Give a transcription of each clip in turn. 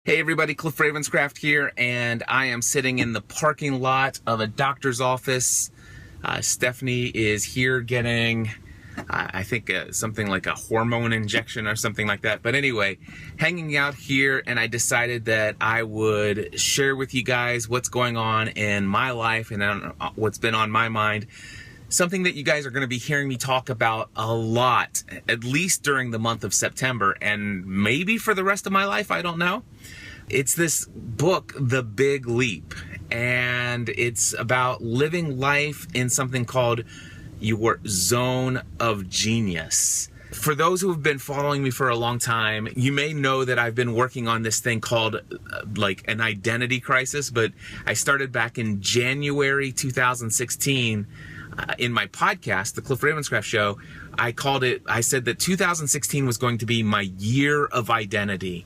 Hey everybody, Cliff Ravenscraft here, and I am sitting in the parking lot of a doctor's office. Stephanie is here getting, I think something like a hormone injection or something like that. But anyway, hanging out here, and I decided that I would share with you guys what's going on in my life and what's been on my mind. Something that you guys are going to be hearing me talk about a lot, at least during the month of September, and maybe for the rest of my life, I don't know. It's this book, The Big Leap, and it's about living life in something called your zone of genius. For those who have been following me for a long time, you may know that I've been working on this thing called like an identity crisis, but I started back in January 2016 in my podcast, The Cliff Ravenscraft Show. I said that 2016 was going to be my year of identity.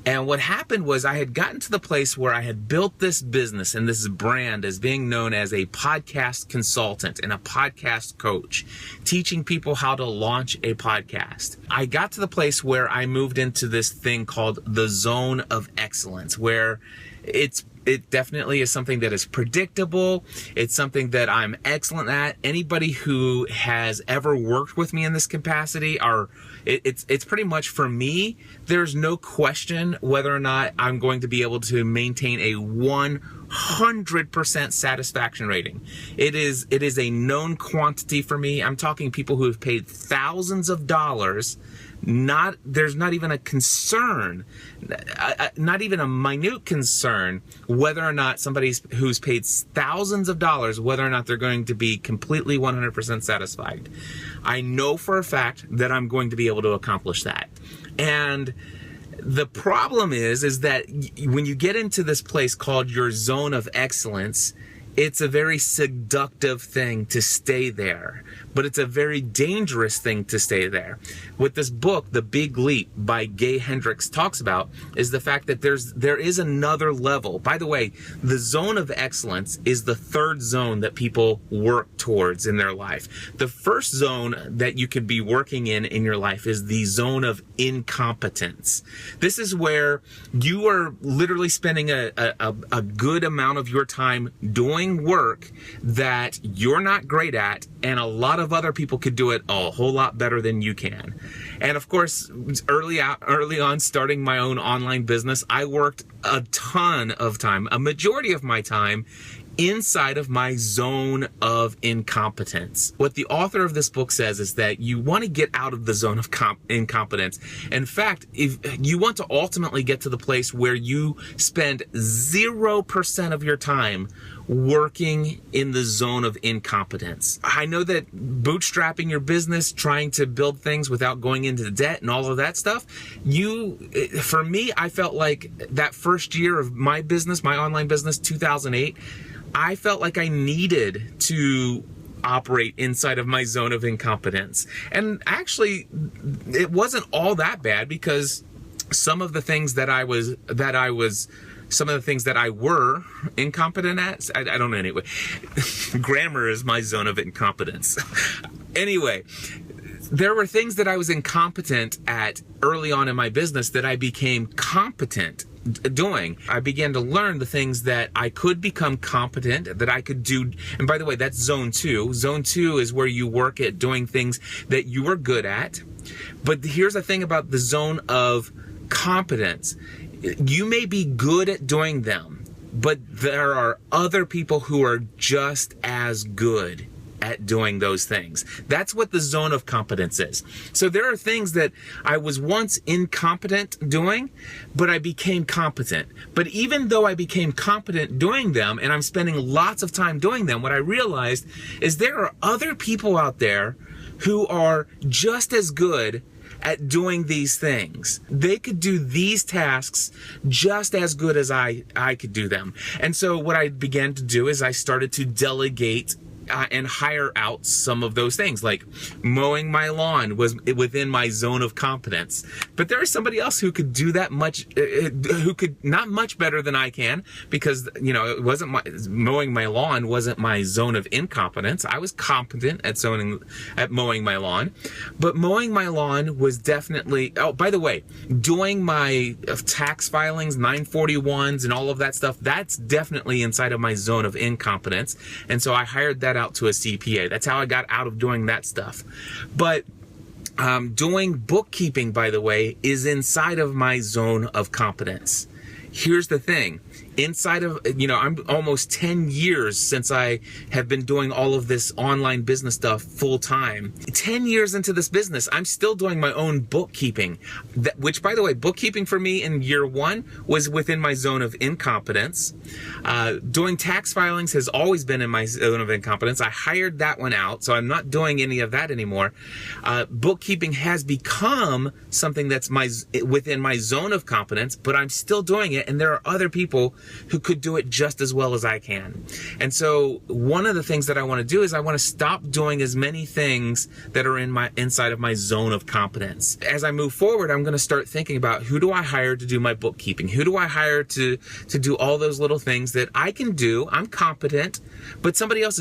And what happened was I had gotten to the place where I had built this business and this brand as being known as a podcast consultant and a podcast coach, teaching people how to launch a podcast. I got to the place where I moved into this thing called the Zone of Excellence, where it definitely is something that is predictable. It's something that I'm excellent at. Anybody who has ever worked with me in this capacity it's pretty much, for me, there's no question whether or not I'm going to be able to maintain a 100% satisfaction rating. It is a known quantity for me. I'm talking people who have paid thousands of dollars. There's not even a concern, not even a minute concern, whether or not somebody who's paid thousands of dollars, whether or not they're going to be completely 100% satisfied. I know for a fact that I'm going to be able to accomplish that. And the problem is that when you get into this place called your zone of excellence, it's a very seductive thing to stay there, but it's a very dangerous thing to stay there. What this book, The Big Leap by Gay Hendricks, talks about is the fact that there is another level. By the way, the zone of excellence is the third zone that people work towards in their life. The first zone that you could be working in your life is the zone of incompetence. This is where you are literally spending a good amount of your time doing work that you're not great at, and a lot of other people could do it a whole lot better than you can. And of course, early on starting my own online business, I worked a ton of time, a majority of my time, inside of my zone of incompetence. What the author of this book says is that you want to get out of the zone of incompetence. In fact, if you want to ultimately get to the place where you spend 0% of your time working in the zone of incompetence. I know that bootstrapping your business, trying to build things without going into debt and all of that stuff, for me, I felt like that first year of my business, my online business, 2008, I felt like I needed to operate inside of my zone of incompetence. And actually, it wasn't all that bad, because some of the things that I were incompetent at, I don't know anyway. Grammar is my zone of incompetence. Anyway, there were things that I was incompetent at early on in my business that I became competent doing. I began to learn the things that I could become competent, that I could do. And by the way, that's zone 2. Zone 2 is where you work at doing things that you are good at. But here's the thing about the zone of competence. You may be good at doing them, but there are other people who are just as good at doing those things. That's what the zone of competence is. So there are things that I was once incompetent doing, but I became competent. But even though I became competent doing them, and I'm spending lots of time doing them, what I realized is there are other people out there who are just as good at doing these things. They could do these tasks just as good as I could do them. And so what I began to do is I started to delegate and hire out some of those things, like mowing my lawn was within my zone of competence. But there is somebody else who could do that who could not much better than I can, because it wasn't mowing my lawn wasn't my zone of incompetence. I was competent at mowing my lawn, but mowing my lawn was definitely. Oh, by the way, doing my tax filings, 941s, and all of that stuff, that's definitely inside of my zone of incompetence. And so I hired that out to a CPA. That's how I got out of doing that stuff. But doing bookkeeping, by the way, is inside of my zone of competence. Here's the thing. Inside of, I'm almost 10 years since I have been doing all of this online business stuff full time. 10 years into this business, I'm still doing my own bookkeeping, which, by the way, bookkeeping for me in year one was within my zone of incompetence. Doing tax filings has always been in my zone of incompetence. I hired that one out, so I'm not doing any of that anymore. Bookkeeping has become something that's within my zone of competence, but I'm still doing it, and there are other people who could do it just as well as I can. And so one of the things that I want to do is I want to stop doing as many things that are inside of my zone of competence. As I move forward, I'm going to start thinking about, who do I hire to do my bookkeeping? Who do I hire to do all those little things that I can do? I'm competent, but somebody else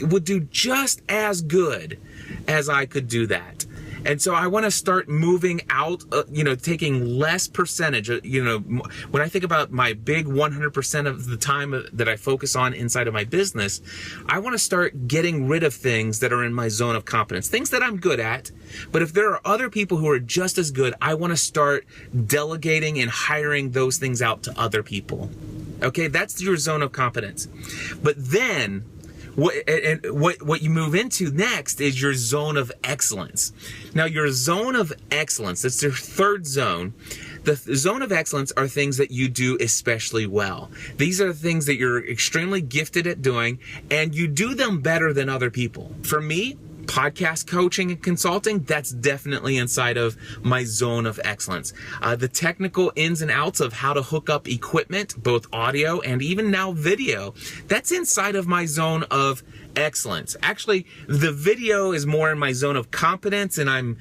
would do just as good as I could do that. And so I want to start moving out, taking less percentage. When I think about my big 100% of the time that I focus on inside of my business, I want to start getting rid of things that are in my zone of competence, things that I'm good at. But if there are other people who are just as good, I want to start delegating and hiring those things out to other people. Okay, that's your zone of competence. But then what you move into next is your zone of excellence. Now, your zone of excellence, that's your third zone. The zone of excellence are things that you do especially well. These are things that you're extremely gifted at doing, and you do them better than other people. For me, podcast coaching and consulting, that's definitely inside of my zone of excellence. The technical ins and outs of how to hook up equipment, both audio and even now video, that's inside of my zone of excellence. Actually, the video is more in my zone of competence, and I'm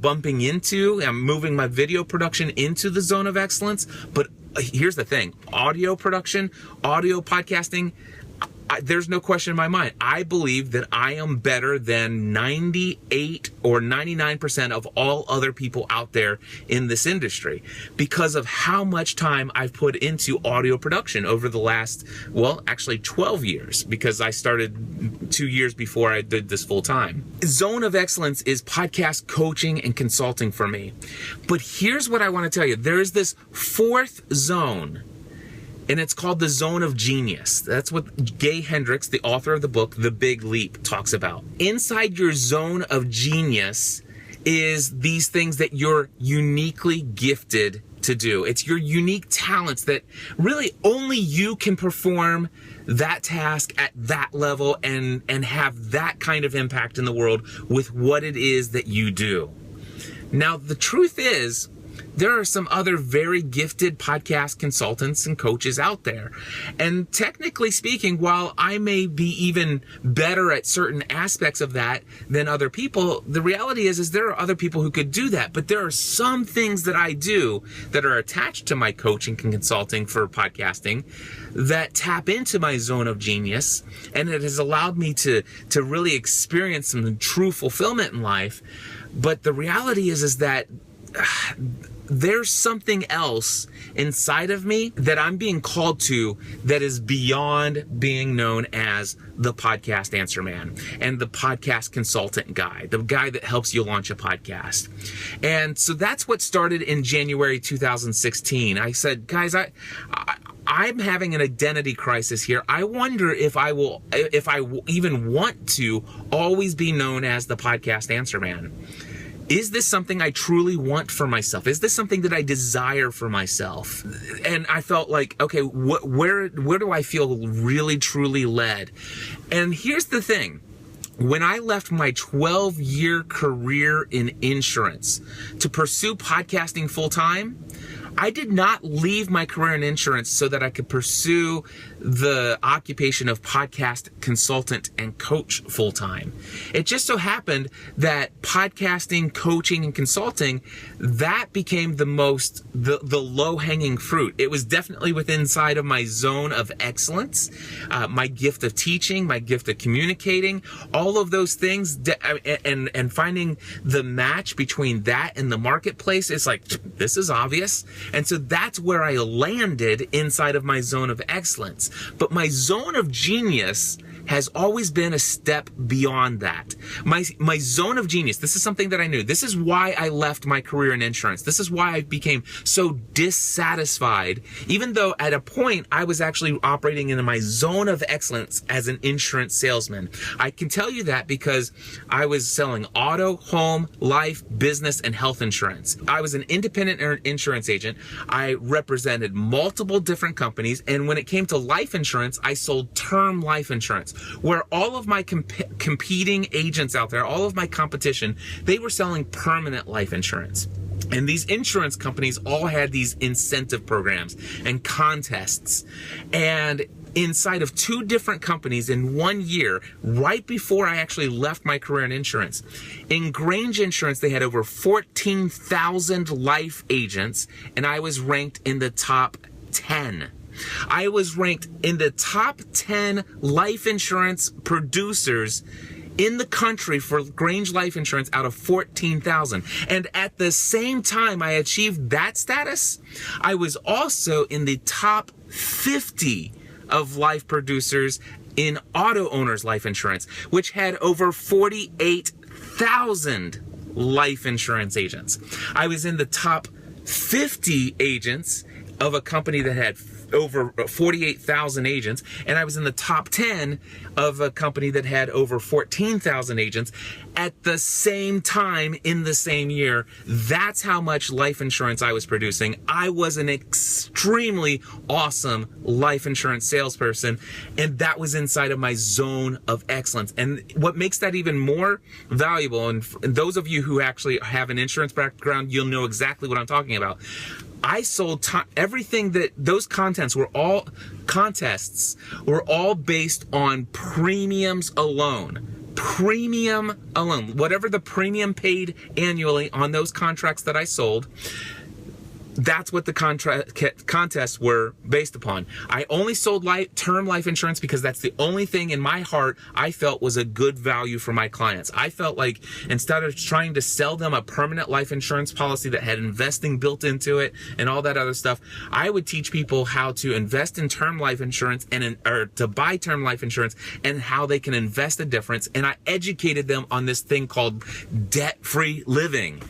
moving my video production into the zone of excellence. But here's the thing, audio production, audio podcasting, there's no question in my mind. I believe that I am better than 98 or 99% of all other people out there in this industry because of how much time I've put into audio production over the last, 12 years, because I started 2 years before I did this full time. Zone of excellence is podcast coaching and consulting for me. But here's what I want to tell you. There is this fourth zone, and it's called the zone of genius. That's what Gay Hendricks, the author of the book, The Big Leap, talks about. Inside your zone of genius is these things that you're uniquely gifted to do. It's your unique talents that really only you can perform that task at that level and have that kind of impact in the world with what it is that you do. Now, the truth is, there are some other very gifted podcast consultants and coaches out there. And technically speaking, while I may be even better at certain aspects of that than other people, the reality is there are other people who could do that. But there are some things that I do that are attached to my coaching and consulting for podcasting that tap into my zone of genius. And it has allowed me to really experience some true fulfillment in life. But the reality is that there's something else inside of me that I'm being called to that is beyond being known as the podcast answer man and the podcast consultant guy, the guy that helps you launch a podcast. And so that's what started in January 2016. I said, guys, I'm having an identity crisis here. I wonder if I will even want to always be known as the podcast answer man. Is this something I truly want for myself? Is this something that I desire for myself? And I felt like, okay, where do I feel really, truly led? And here's the thing. When I left my 12-year career in insurance to pursue podcasting full-time, I did not leave my career in insurance so that I could pursue the occupation of podcast consultant and coach full-time. It just so happened that podcasting, coaching, and consulting, that became the low-hanging fruit. It was definitely within inside of my zone of excellence, my gift of teaching, my gift of communicating, all of those things, and finding the match between that and the marketplace. It's like, this is obvious. And so that's where I landed inside of my zone of excellence. But my zone of genius has always been a step beyond that. My zone of genius, this is something that I knew. This is why I left my career in insurance. This is why I became so dissatisfied, even though at a point I was actually operating in my zone of excellence as an insurance salesman. I can tell you that because I was selling auto, home, life, business, and health insurance. I was an independent insurance agent. I represented multiple different companies, and when it came to life insurance, I sold term life insurance, where all of my competing agents out there, all of my competition, they were selling permanent life insurance. And these insurance companies all had these incentive programs and contests. And inside of 2 different companies in 1 year, right before I actually left my career in insurance, in Grange Insurance, they had over 14,000 life agents, and I was ranked in the top 10. I was ranked in the top 10 life insurance producers in the country for Grange Life Insurance out of 14,000. And at the same time I achieved that status, I was also in the top 50 of life producers in Auto Owners Life Insurance, which had over 48,000 life insurance agents. I was in the top 50 agents of a company that had over 48,000 agents, and I was in the top 10 of a company that had over 14,000 agents at the same time in the same year. That's how much life insurance I was producing. I was an extremely awesome life insurance salesperson, and that was inside of my zone of excellence. And what makes that even more valuable, and those of you who actually have an insurance background, you'll know exactly what I'm talking about. I sold everything that those contests were all based on premiums alone. Premium alone. Whatever the premium paid annually on those contracts that I sold, that's what the contests were based upon. I only sold term life insurance because that's the only thing in my heart I felt was a good value for my clients. I felt like instead of trying to sell them a permanent life insurance policy that had investing built into it and all that other stuff, I would teach people how to invest in term life insurance or to buy term life insurance and how they can invest the difference. And I educated them on this thing called debt-free living.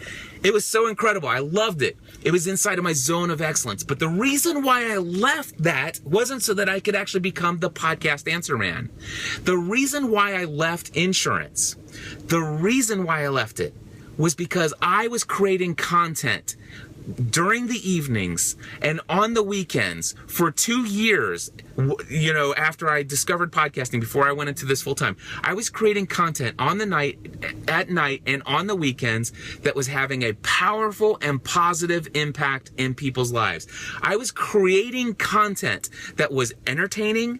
It was so incredible. I loved it. It was inside of my zone of excellence. But the reason why I left that wasn't so that I could actually become the podcast answer man. The reason why I left insurance, the reason why I left it was because I was creating content during the evenings and on the weekends for 2 years, after I discovered podcasting, before I went into this full time. I was creating content at night and on the weekends that was having a powerful and positive impact in people's lives. I was creating content that was entertaining,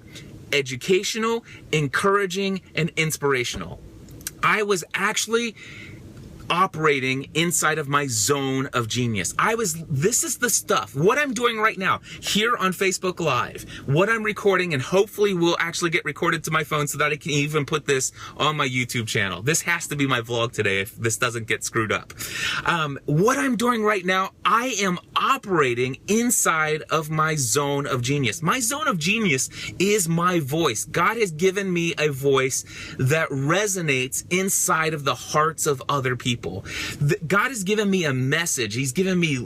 educational, encouraging, and inspirational. I was actually operating inside of my zone of genius. This is the stuff, what I'm doing right now here on Facebook Live, what I'm recording, and hopefully will actually get recorded to my phone so that I can even put this on my YouTube channel. This has to be my vlog today if this doesn't get screwed up. What I'm doing right now, I am operating inside of my zone of genius. My zone of genius is my voice. God has given me a voice that resonates inside of the hearts of other people. God has given me a message. He's given me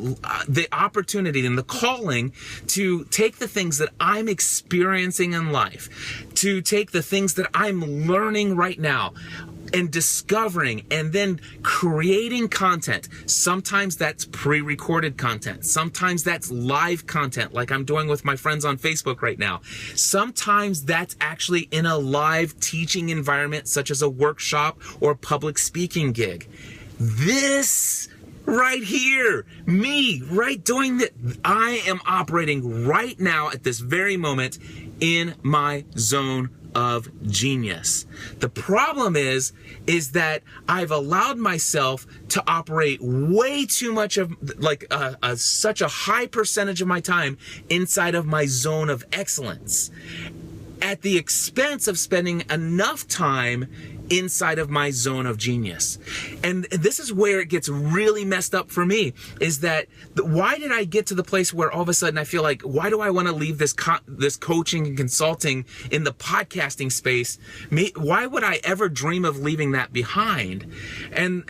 the opportunity and the calling to take the things that I'm experiencing in life, to take the things that I'm learning right now and discovering and then creating content. Sometimes that's pre-recorded content. Sometimes that's live content like I'm doing with my friends on Facebook right now. Sometimes that's actually in a live teaching environment such as a workshop or public speaking gig. This right here, me, right doing that. I am operating right now at this very moment in my zone of genius. The problem is that I've allowed myself to operate way too much of such a high percentage of my time inside of my zone of excellence at the expense of spending enough time inside of my zone of genius. And this is where it gets really messed up for me, is that why did I get to the place where all of a sudden I feel like, why do I want to leave this coaching and consulting in the podcasting space? Why would I ever dream of leaving that behind? And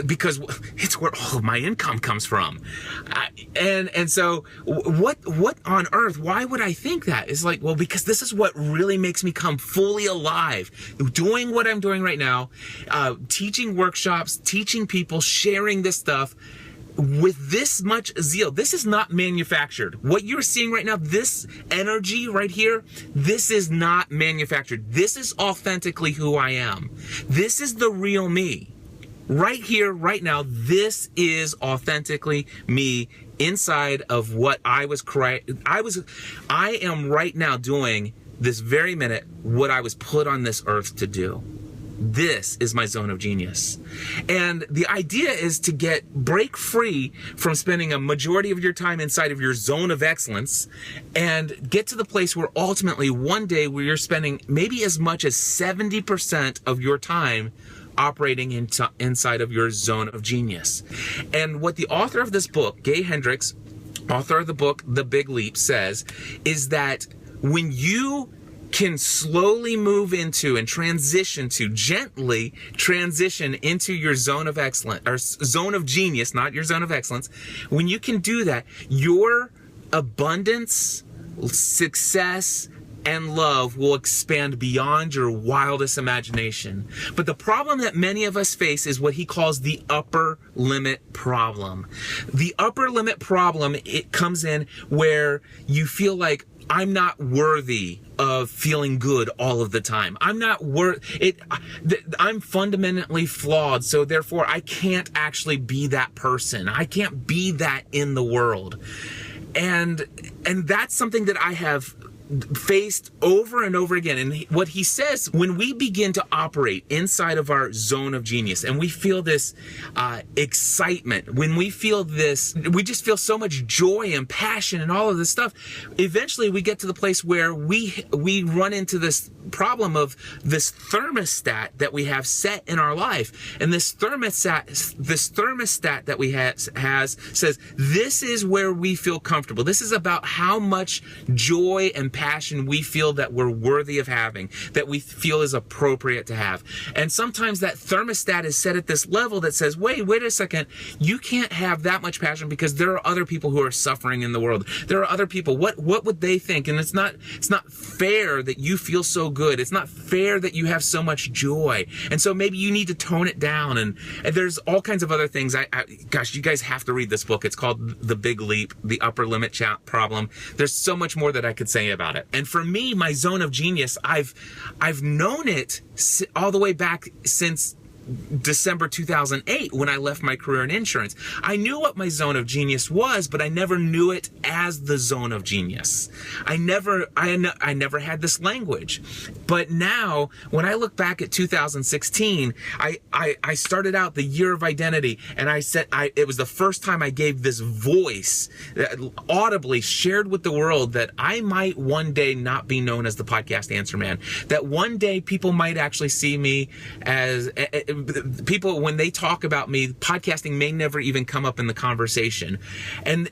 because it's where all of my income comes from. And so what on earth, why would I think that? It's like, well, because this is what really makes me come fully alive. Doing what I'm doing right now, teaching workshops, teaching people, sharing this stuff with this much zeal. This is not manufactured. What you're seeing right now, this energy right here, this is not manufactured. This is authentically who I am. This is the real me. Right here, right now, this is authentically me inside of what I am right now doing this very minute what I was put on this earth to do. This is my zone of genius. And the idea is to break free from spending a majority of your time inside of your zone of excellence and get to the place where ultimately one day where you're spending maybe as much as 70% of your time operating inside of your zone of genius. And what the author of this book, Gay Hendricks, author of the book, The Big Leap, says is that when you can slowly move into and gently transition into your zone of excellence, or zone of genius, not your zone of excellence, when you can do that, your abundance, success, and love will expand beyond your wildest imagination. But the problem that many of us face is what he calls the upper limit problem. The upper limit problem, it comes in where you feel like, I'm not worthy of feeling good all of the time. I'm fundamentally flawed, so therefore I can't actually be that person. I can't be that in the world. And that's something that I have faced over and over again. And what he says, when we begin to operate inside of our zone of genius and we feel this excitement, when we feel this, we just feel so much joy and passion and all of this stuff, eventually we get to the place where we run into this problem of this thermostat that we have set in our life. And this thermostat that we has says, this is where we feel comfortable. This is about how much joy and passion we feel that we're worthy of having, that we feel is appropriate to have. And sometimes that thermostat is set at this level that says, wait a second, you can't have that much passion because there are other people who are suffering in the world. There are other people. What would they think? And it's not fair that you feel so good. It's not fair that you have so much joy. And so maybe you need to tone it down. And there's all kinds of other things. Gosh, you guys have to read this book. It's called The Big Leap, The Upper Limit Problem. There's so much more that I could say about it. And for me, my zone of genius, I've known it all the way back since December 2008 when I left my career in insurance. I knew what my zone of genius was, but I never knew it as the zone of genius. I never had this language. But now, when I look back at 2016, I started out the year of identity, and I said it was the first time I gave this voice, audibly shared with the world that I might one day not be known as the podcast answer man. That one day people might actually see me as people, when they talk about me, podcasting may never even come up in the conversation. And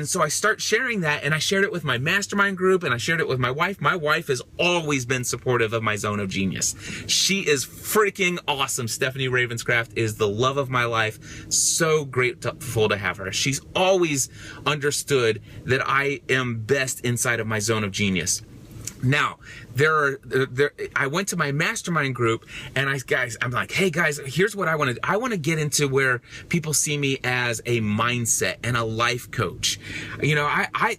so I start sharing that, and I shared it with my mastermind group, and I shared it with my wife. My wife has always been supportive of my zone of genius. She is freaking awesome. Stephanie Ravenscraft is the love of my life. So grateful to have her. She's always understood that I am best inside of my zone of genius. Now, I went to my mastermind group, and I'm like, hey guys, here's what I want to do. I want to get into where people see me as a mindset and a life coach. You know,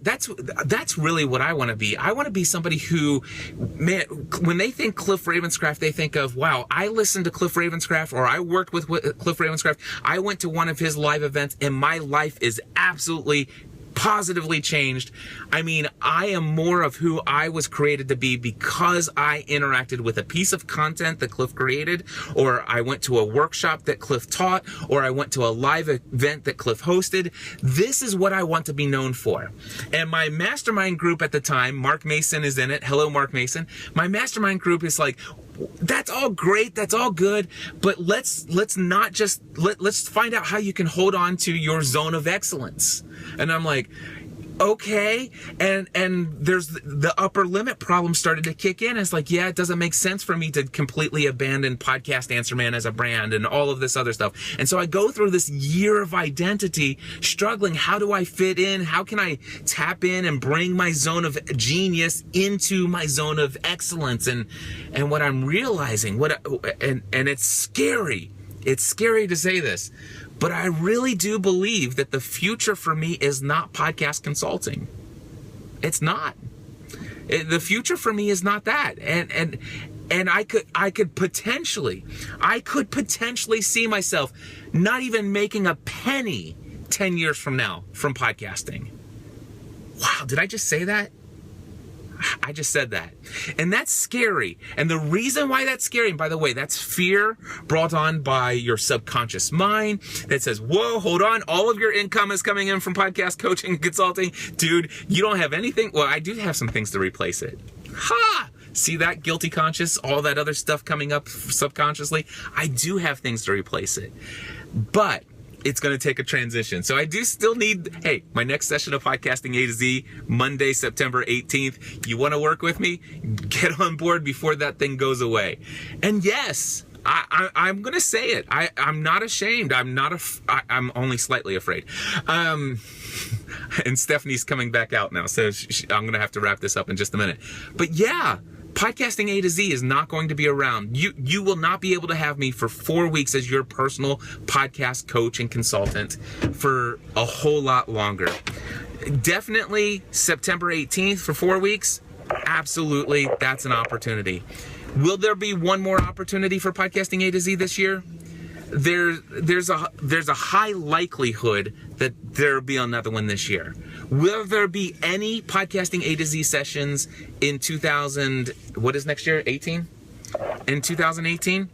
that's really what I want to be. I want to be somebody who, man, when they think Cliff Ravenscraft, they think of, wow, I listened to Cliff Ravenscraft, or I worked with Cliff Ravenscraft. I went to one of his live events, and my life is absolutely positively changed. I mean, I am more of who I was created to be because I interacted with a piece of content that Cliff created, or I went to a workshop that Cliff taught, or I went to a live event that Cliff hosted. This is what I want to be known for. And my mastermind group at the time, Mark Mason is in it. Hello, Mark Mason. My mastermind group is like, that's all great, that's all good, but let's find out how you can hold on to your zone of excellence. And I'm like, okay, and there's the upper limit problem started to kick in. It's like, yeah, it doesn't make sense for me to completely abandon Podcast Answer Man as a brand and all of this other stuff. And so I go through this year of identity, struggling. How do I fit in? How can I tap in and bring my zone of genius into my zone of excellence? And what I'm realizing, and it's scary. It's scary to say this, but I really do believe that the future for me is not podcast consulting. It's not. The future for me is not that. And I could potentially see myself not even making a penny 10 years from now from podcasting. Wow, did I just say that? I just said that. And that's scary. And the reason why that's scary, and by the way, that's fear brought on by your subconscious mind that says, whoa, hold on, all of your income is coming in from podcast coaching and consulting. Dude, you don't have anything. Well, I do have some things to replace it. Ha! See that guilty conscious, all that other stuff coming up subconsciously? I do have things to replace it. But it's going to take a transition. So I do still need, hey, my next session of Podcasting A to Z, Monday, September 18th. You want to work with me? Get on board before that thing goes away. And yes, I'm going to say it. I'm not ashamed. I'm I'm only slightly afraid. And Stephanie's coming back out now, so I'm going to have to wrap this up in just a minute. But yeah, Podcasting A to Z is not going to be around. You will not be able to have me for 4 weeks as your personal podcast coach and consultant for a whole lot longer. Definitely September 18th for 4 weeks. Absolutely, that's an opportunity. Will there be one more opportunity for Podcasting A to Z this year? There's a high likelihood that there'll be another one this year. Will there be any Podcasting A to Z sessions in what is next year? 18? In 2018?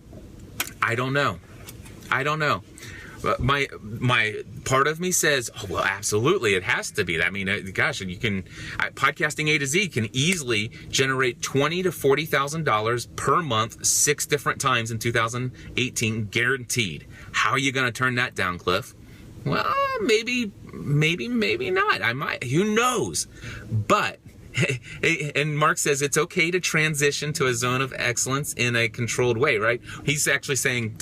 I don't know. My part of me says, oh, well, absolutely, it has to be. I mean, gosh, you can, Podcasting A to Z can easily generate $20,000 to $40,000 per month, 6 different times in 2018, guaranteed. How are you going to turn that down, Cliff? Well, maybe not. I might. Who knows? But, and Mark says it's okay to transition to a zone of excellence in a controlled way, right? He's actually saying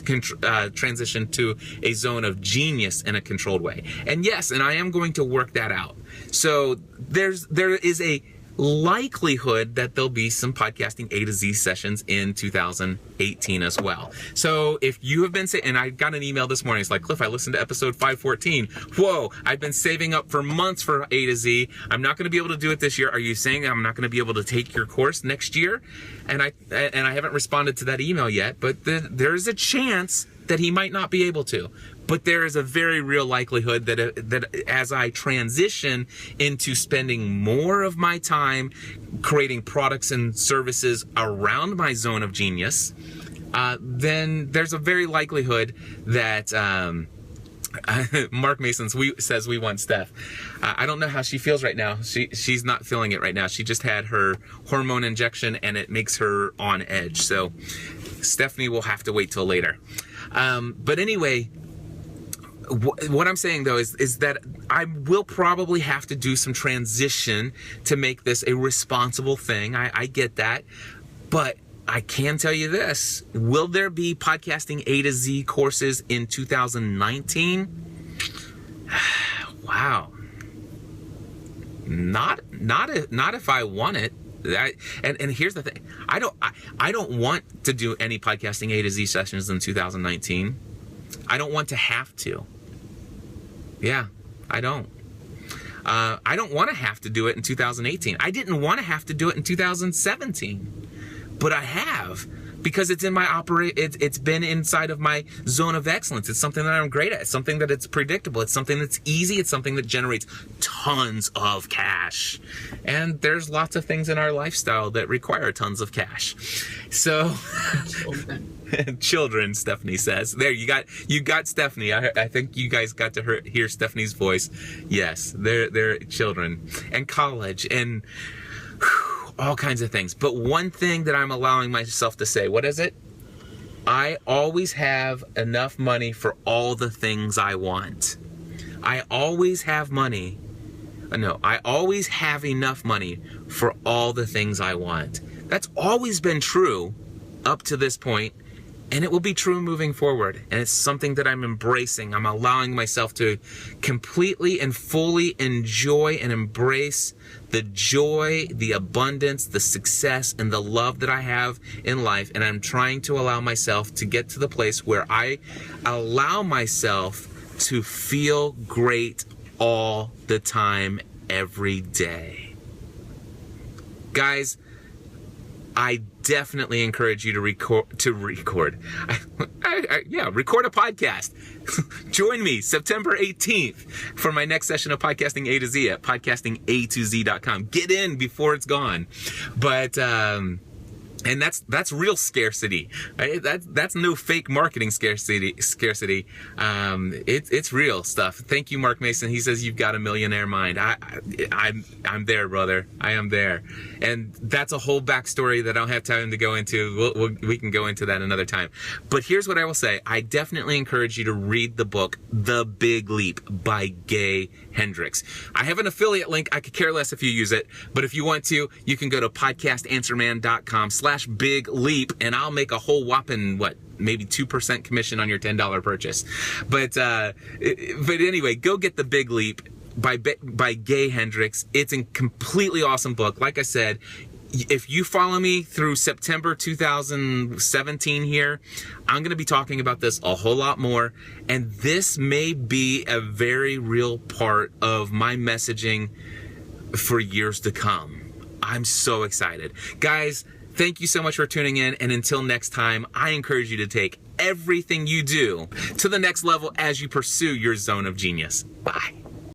transition to a zone of genius in a controlled way. And yes, and I am going to work that out. So there is a likelihood that there'll be some Podcasting A to Z sessions in 2018 as well. So if you have been saying, and I got an email this morning, it's like, Cliff, I listened to episode 514. Whoa, I've been saving up for months for A to Z. I'm not going to be able to do it this year. Are you saying I'm not going to be able to take your course next year? And I haven't responded to that email yet, but there's a chance that he might not be able to. But there is a very real likelihood that as I transition into spending more of my time creating products and services around my zone of genius, then there's a very likelihood that Mark Mason says we want Steph. I don't know how she feels right now. She's not feeling it right now. She just had her hormone injection and it makes her on edge. So Stephanie will have to wait till later. But anyway, what I'm saying though is that I will probably have to do some transition to make this a responsible thing. I get that, but I can tell you this: will there be Podcasting A to Z courses in 2019? Wow, not if I want it. And here's the thing. I don't want to do any podcasting A to Z sessions in 2019. I don't want to have to. Yeah, I don't. I don't want to have to do it in 2018. I didn't want to have to do it in 2017, but I have, because it's in my it's been inside of my zone of excellence. It's something that I'm great at. It's something that it's predictable. It's something that's easy. It's something that generates tons of cash. And there's lots of things in our lifestyle that require tons of cash. So children, Stephanie says. There, you got Stephanie. I think you guys got to hear Stephanie's voice. Yes, they're children and college and all kinds of things. But one thing that I'm allowing myself to say, what is it? I always have enough money for all the things I want. I always have money. No, I always have enough money for all the things I want. That's always been true up to this point, and it will be true moving forward. And it's something that I'm embracing. I'm allowing myself to completely and fully enjoy and embrace the joy, the abundance, the success, and the love that I have in life. And I'm trying to allow myself to get to the place where I allow myself to feel great all the time, every day. Guys, I definitely encourage you to record a podcast. Join me September 18th for my next session of Podcasting A to Z at podcastinga2z.com. Get in before it's gone. But and that's real scarcity. Right? That's no fake marketing scarcity. It's real stuff. Thank you, Mark Mason. He says you've got a millionaire mind. I'm there, brother. I am there, and that's a whole backstory that I don't have time to go into. We can go into that another time. But here's what I will say. I definitely encourage you to read the book The Big Leap by Gay Hendricks. I have an affiliate link. I could care less if you use it, but if you want to, you can go to podcastanswerman.com/big leap, and I'll make a whole whopping, maybe 2% commission on your $10 purchase. But anyway, go get The Big Leap by Gay Hendricks. It's a completely awesome book. Like I said, if you follow me through September 2017 here, I'm going to be talking about this a whole lot more. And this may be a very real part of my messaging for years to come. I'm so excited. Guys, thank you so much for tuning in. And until next time, I encourage you to take everything you do to the next level as you pursue your zone of genius. Bye.